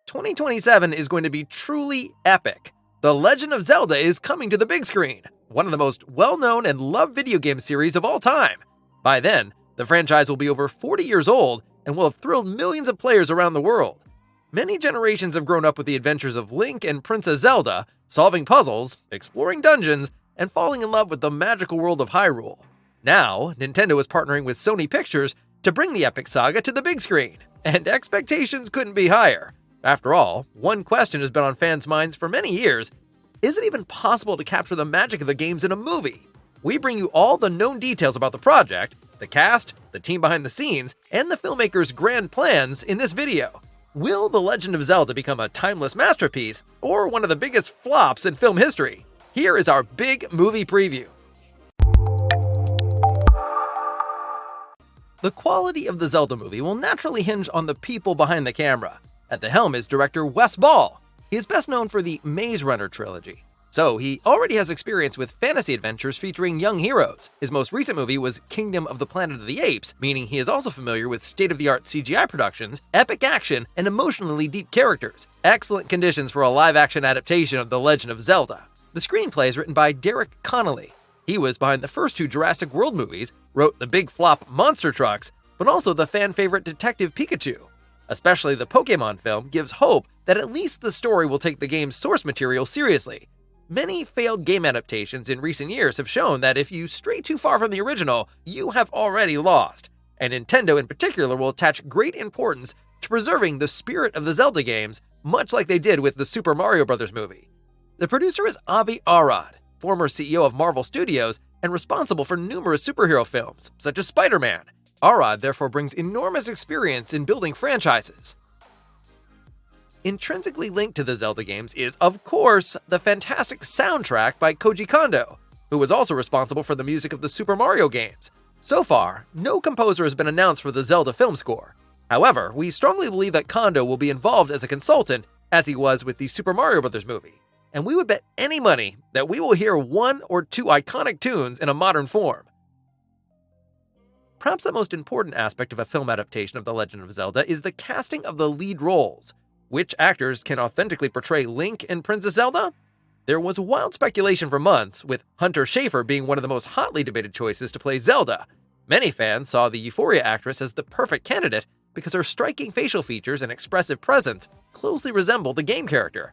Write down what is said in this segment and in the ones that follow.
2027 is going to be truly epic. The Legend of Zelda is coming to the big screen, one of the most well-known and loved video game series of all time. By then, the franchise will be over 40 years old and will have thrilled millions of players around the world. Many generations have grown up with the adventures of Link and Princess Zelda, solving puzzles, exploring dungeons, and falling in love with the magical world of Hyrule. Now, Nintendo is partnering with Sony Pictures to bring the epic saga to the big screen, and expectations couldn't be higher. After all, one question has been on fans' minds for many years: is it even possible to capture the magic of the games in a movie? We bring you all the known details about the project, the cast, the team behind the scenes, and the filmmakers' grand plans in this video. Will The Legend of Zelda become a timeless masterpiece, or one of the biggest flops in film history? Here is our big movie preview. The quality of the Zelda movie will naturally hinge on the people behind the camera. At the helm is director Wes Ball. He is best known for the Maze Runner trilogy, so he already has experience with fantasy adventures featuring young heroes. His most recent movie was Kingdom of the Planet of the Apes, meaning he is also familiar with state-of-the-art CGI productions, epic action, and emotionally deep characters. Excellent conditions for a live-action adaptation of The Legend of Zelda. The screenplay is written by Derek Connolly. He was behind the first two Jurassic World movies, wrote the big flop Monster Trucks, but also the fan-favorite Detective Pikachu. Especially the Pokémon film gives hope that at least the story will take the game's source material seriously. Many failed game adaptations in recent years have shown that if you stray too far from the original, you have already lost. And Nintendo in particular will attach great importance to preserving the spirit of the Zelda games, much like they did with the Super Mario Bros. Movie. The producer is Avi Arad, former CEO of Marvel Studios and responsible for numerous superhero films, such as Spider-Man. Arad therefore brings enormous experience in building franchises. Intrinsically linked to the Zelda games is, of course, the fantastic soundtrack by Koji Kondo, who was also responsible for the music of the Super Mario games. So far, no composer has been announced for the Zelda film score. However, we strongly believe that Kondo will be involved as a consultant, as he was with the Super Mario Bros. Movie, and we would bet any money that we will hear one or two iconic tunes in a modern form. Perhaps the most important aspect of a film adaptation of The Legend of Zelda is the casting of the lead roles. Which actors can authentically portray Link and Princess Zelda? There was wild speculation for months, with Hunter Schafer being one of the most hotly debated choices to play Zelda. Many fans saw the Euphoria actress as the perfect candidate because her striking facial features and expressive presence closely resemble the game character.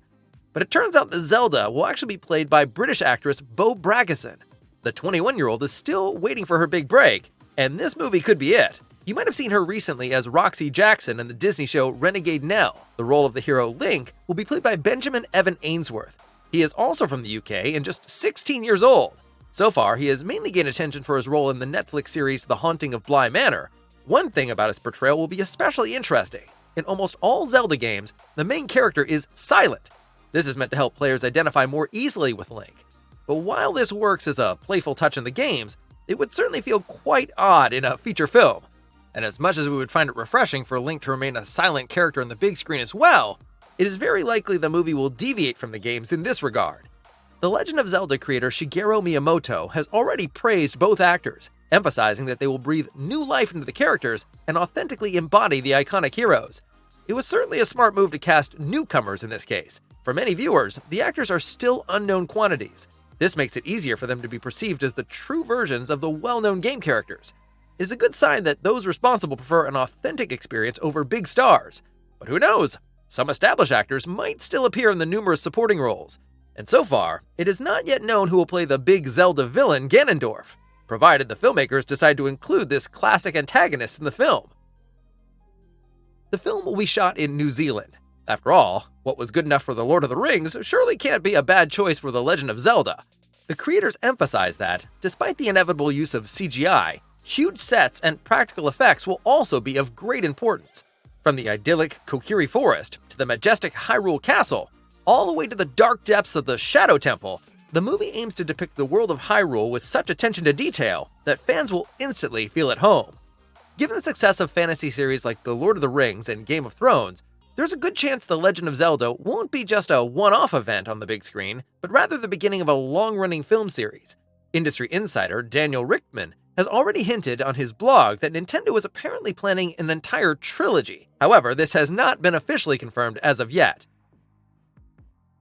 But it turns out that Zelda will actually be played by British actress Bo Braggason. The 21-year-old is still waiting for her big break, and this movie could be it. You might have seen her recently as Roxy Jackson in the Disney show Renegade Nell. The role of the hero Link will be played by Benjamin Evan Ainsworth. He is also from the UK and just 16 years old. So far, he has mainly gained attention for his role in the Netflix series The Haunting of Bly Manor. One thing about his portrayal will be especially interesting. In almost all Zelda games, the main character is silent. This is meant to help players identify more easily with Link. But while this works as a playful touch in the games, it would certainly feel quite odd in a feature film. And as much as we would find it refreshing for Link to remain a silent character on the big screen as well, it is very likely the movie will deviate from the games in this regard. The Legend of Zelda creator Shigeru Miyamoto has already praised both actors, emphasizing that they will breathe new life into the characters and authentically embody the iconic heroes. It was certainly a smart move to cast newcomers in this case. For many viewers, the actors are still unknown quantities. This makes it easier for them to be perceived as the true versions of the well-known game characters. It is a good sign that those responsible prefer an authentic experience over big stars. But who knows? Some established actors might still appear in the numerous supporting roles. And so far, it is not yet known who will play the big Zelda villain Ganondorf, provided the filmmakers decide to include this classic antagonist in the film. The film will be shot in New Zealand. After all, what was good enough for The Lord of the Rings surely can't be a bad choice for The Legend of Zelda. The creators emphasize that, despite the inevitable use of CGI, huge sets and practical effects will also be of great importance. From the idyllic Kokiri Forest to the majestic Hyrule Castle, all the way to the dark depths of the Shadow Temple, the movie aims to depict the world of Hyrule with such attention to detail that fans will instantly feel at home. Given the success of fantasy series like The Lord of the Rings and Game of Thrones, there's a good chance The Legend of Zelda won't be just a one-off event on the big screen, but rather the beginning of a long-running film series. Industry insider Daniel Richtman has already hinted on his blog that Nintendo is apparently planning an entire trilogy. However, this has not been officially confirmed as of yet.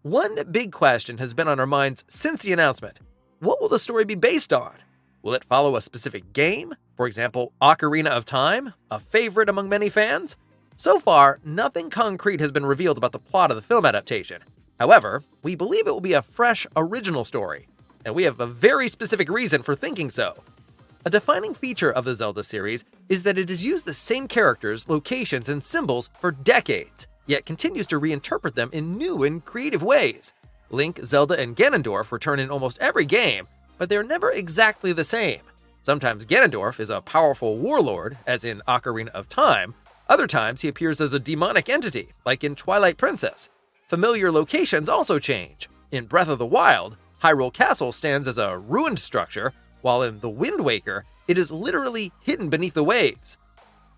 One big question has been on our minds since the announcement. What will the story be based on? Will it follow a specific game? For example, Ocarina of Time, a favorite among many fans? So far, nothing concrete has been revealed about the plot of the film adaptation. However, we believe it will be a fresh, original story, and we have a very specific reason for thinking so. A defining feature of the Zelda series is that it has used the same characters, locations, and symbols for decades, yet continues to reinterpret them in new and creative ways. Link, Zelda, and Ganondorf return in almost every game, but they're never exactly the same. Sometimes Ganondorf is a powerful warlord, as in Ocarina of Time. Other times he appears as a demonic entity, like in Twilight Princess. Familiar locations also change. In Breath of the Wild, Hyrule Castle stands as a ruined structure, while in The Wind Waker, it is literally hidden beneath the waves.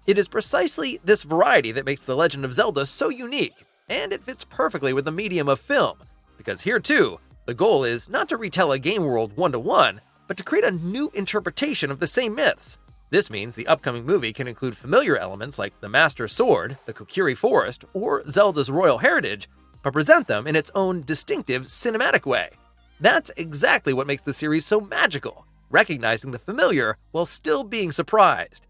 It is precisely this variety that makes The Legend of Zelda so unique, and it fits perfectly with the medium of film, because here too, the goal is not to retell a game world one-to-one, but to create a new interpretation of the same myths. This means the upcoming movie can include familiar elements like the Master Sword, the Kokiri Forest, or Zelda's royal heritage, but present them in its own distinctive cinematic way. That's exactly what makes the series so magical, recognizing the familiar while still being surprised.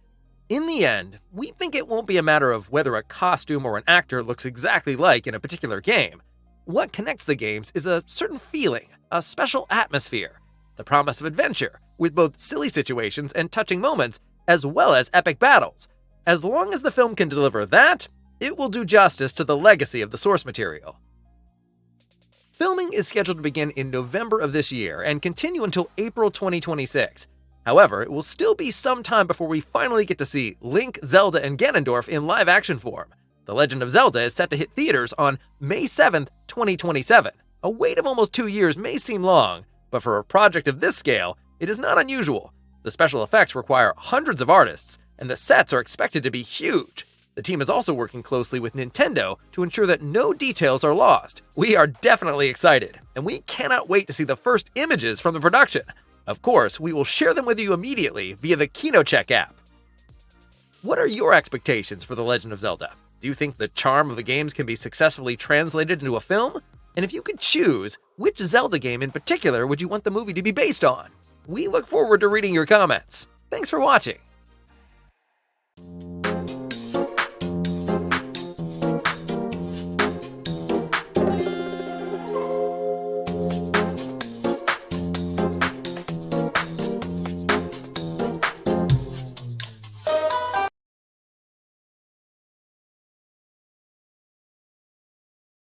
In the end, we think it won't be a matter of whether a costume or an actor looks exactly like in a particular game. What connects the games is a certain feeling, a special atmosphere, the promise of adventure, with both silly situations and touching moments, as well as epic battles. As long as the film can deliver that, it will do justice to the legacy of the source material. Filming is scheduled to begin in November of this year and continue until April 2026. However, it will still be some time before we finally get to see Link, Zelda, and Ganondorf in live-action form. The Legend of Zelda is set to hit theaters on May 7th, 2027. A wait of almost 2 years may seem long, but for a project of this scale, it is not unusual. The special effects require hundreds of artists, and the sets are expected to be huge. The team is also working closely with Nintendo to ensure that no details are lost. We are definitely excited, and we cannot wait to see the first images from the production. Of course, we will share them with you immediately via the KinoCheck app. What are your expectations for The Legend of Zelda? Do you think the charm of the games can be successfully translated into a film? And if you could choose, which Zelda game in particular would you want the movie to be based on? We look forward to reading your comments. Thanks for watching.